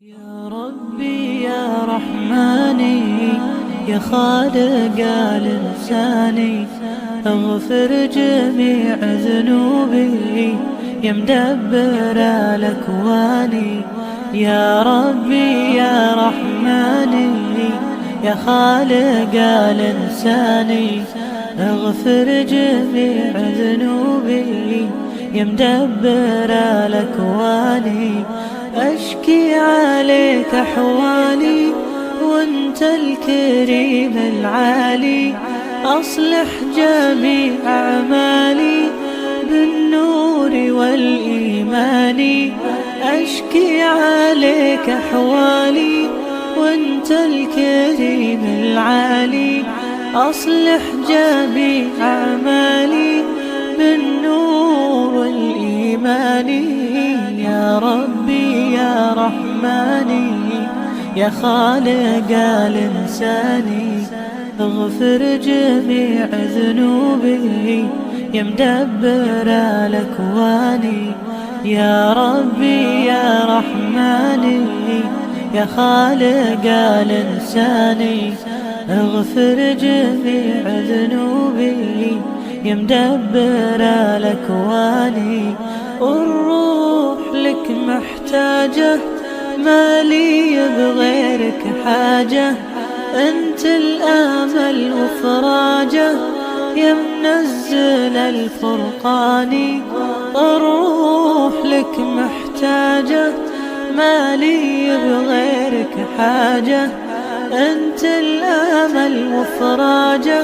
يا ربي يا رحماني يا خالق الإنساني، اغفر جميع ذنوبي يا مدبر الأكوان. يا ربي يا رحماني يا خالق الإنساني، اغفر جميع ذنوبي يا مدبر الأكوان. أشكي عليك أحوالي وانت الكريم العالي، أصلح جميع أعمالي بالنور والإيمان. أشكي عليك أحوالي وانت الكريم العالي، أصلح جميع أعمالي بالنور والإيمان. يا ربي يا رحماني يا خالق الإنساني، اغفر جميع ذنوبي يا مدبر الأكوان. يا ربي يا رحماني يا خالق الإنساني، اغفر جميع ذنوبي يا مدبر الأكوان. الروح لك محتاجة، ما لي بغيرك حاجة، انت الامل وفراجة يا منزل الفرقان. الروح لك محتاجة، ما لي بغيرك حاجة، انت الامل وفراجة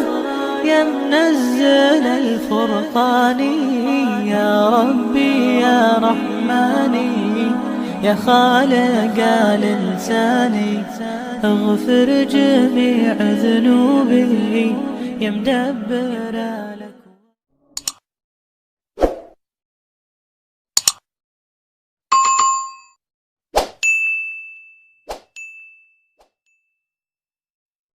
يا منزل الفرقان. يا ربي يا رحماني يا خالق الإنساني، اغفر جميع ذنوبي يا مدبر الأكوان.